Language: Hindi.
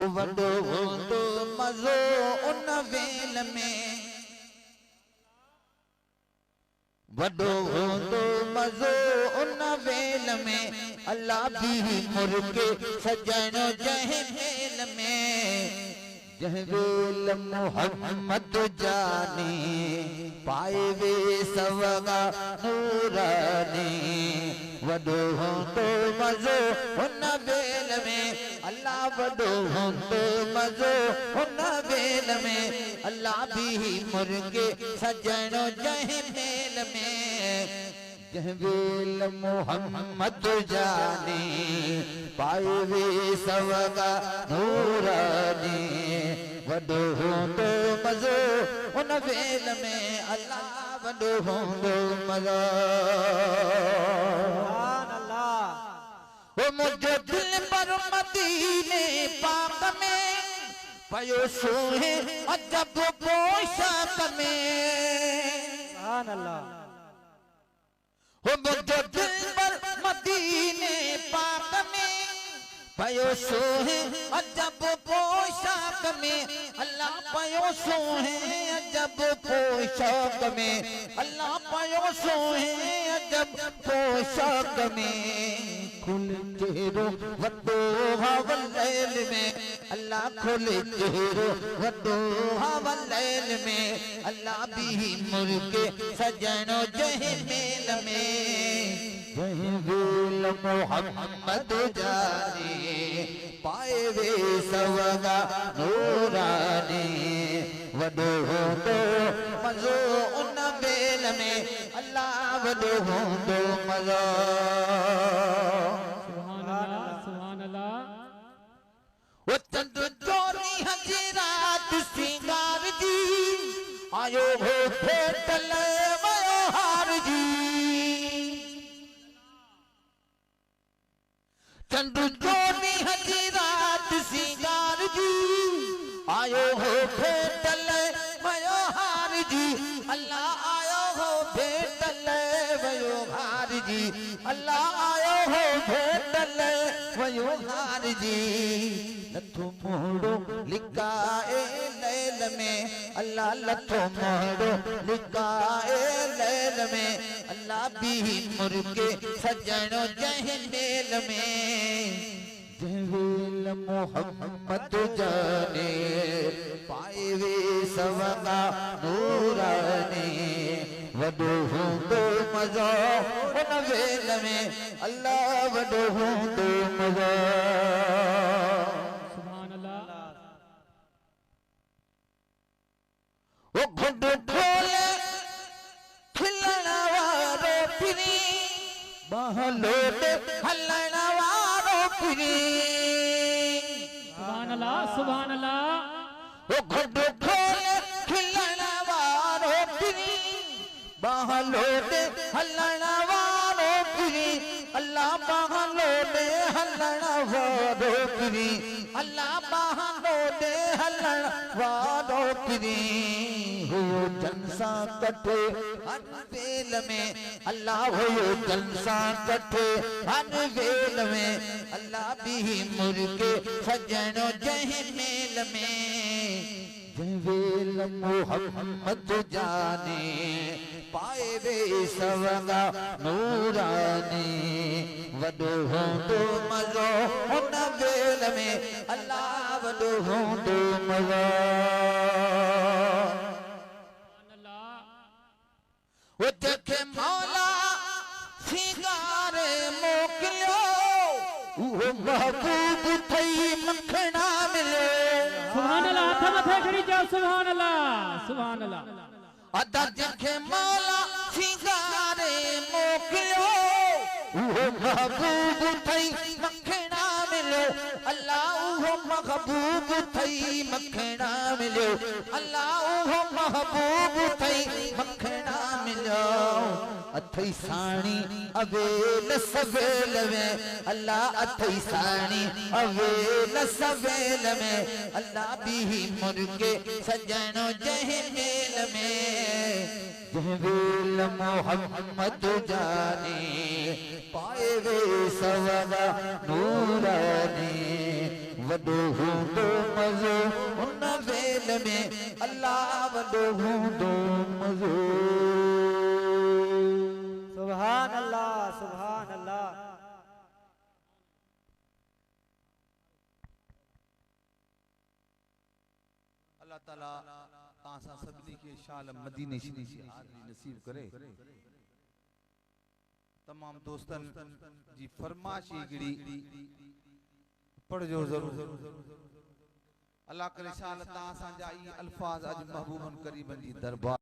वडो होंदो मज़ो उन वेल में, वडो होंदो मज़ो उन वेल में, अल्लाह भी मुर्गे सजनो जह वेल में, जह वेल मोहम्मद जाने पाए वे सवगा नूरानी। वडो होंदो मज़ो उन वेल में, अल्लाह वडो होंदो मज़ो उन वेल में, अल्लाह भी मुर्गे सजनो जह वेल में, जह वेल मोहम्मद जाने पाए वे सवगा नूरानी। वडो होंदो मज़ो उन वेल में, अल्लाह वडो होंदो मज़ो। वो मुझे दिल पर मदीने पाक में पयो सोहे अजब पोशाक में। वो मुझे दिल पर मदीने पाक में पयो सोहे अजब पोशाक में, अल्लाह पयो सोहे अजब पोशाक में, अल्लाह पयो सोहे अजब पोशाक में। खुल चेहरो वडो हवलैल में, अल्लाह खुल चेहरो वडो हवलैल में, अल्लाह भी मुर्गे सजनो जह मेल में, जह वेल मोहम्मद जाने पाए वे सवगा नूरानी। वडो होंदो मज़ो उन वेल में, अल्लाह वडो होंदो मज़ो। सुभान अल्लाह। वो चंद चोरी हज़रात सिंगार जी आयो हो भेटल वयो हार जी। चंद चोरी हज़रात सिंगार जी आयो हो भेटल वयो हार जी, अल्लाह आयो हो भेटल वयो हार जी, अल्लाह आयो हो भेटल वयो हार जी। लथो मोड़ो लिकाए लैल में, अल्लाह लथो मोड़ो लिकाए लैल में, अल्लाह भी मुर्गे सजनो जह मेल में, जह वेल मोहम्मद जाने पाए वे सवगा नूरानी। वडो होंदो मज़ो उन वेल में, अल्लाह वडो होंदो मज़ो। सुभान अल्लाह। वो घुंड ढोले खिलण वारो पिरी, बहलोटे हलण वारो पिरी। सुभान अल्लाह, सुभान अल्लाह। वो घुंड ढोले खिलण वारो पिरी, बहलोटे हलण वारो पिरी, अल्लाह बहलोटे हलण वारो पिरी, अल्लाह बहलोटे हलण वारो पिरी। हो जलसा कटे हर वेल में, अल्लाह हो जलसा कटे हर वेल में, अल्लाह भी मुर्गे सजनो जह मेल में, जह वेल मोहम्मद जाने पाए वे सवगा नूरानी। वडो होंदो मज़ो उन वेल में, अल्लाह वडो होंदो मज़ो। वो देखे मौला सिंगारे मोकिलियो, वो महबूब थई मखना मिले। सुभान अल्लाह। हथ मथे खड़ी जाओ। सुभान अल्लाह, सुभान अल्लाह। अदा देखे मौला सिंगारे मोकिलियो, वो महबूब थई मखना मिले, अल्लाह वो महबूब थई मखना मिले, अल्लाह वो महबूब थई मखना मिलो। अथई साणी अवेल सवेल में, अल्लाह अथई साणी अवेल सवेल में, अल्लाह भी मुर्गे सजनो जह मेल में, जह वेल मोहम्मद जाने पाए वे सवगा नूरानी। वॾो हूंदो मज़ो उन वेल में अल्लाह वॾो हूंदो मज़ो सुभान अल्लाह सुभान अल्लाह। अल्लाह ताला तासा सभिनी खे शाल मदीने शरीफ जी हाज़िरी नसीब करे। तमाम दोस्तन जी फरमाइश हिकिड़ी पढ़जो ज़रूर। अल्लाह करे शाल तां असांजा ई अल्फाज अज महबूबन करीबन जी दरबार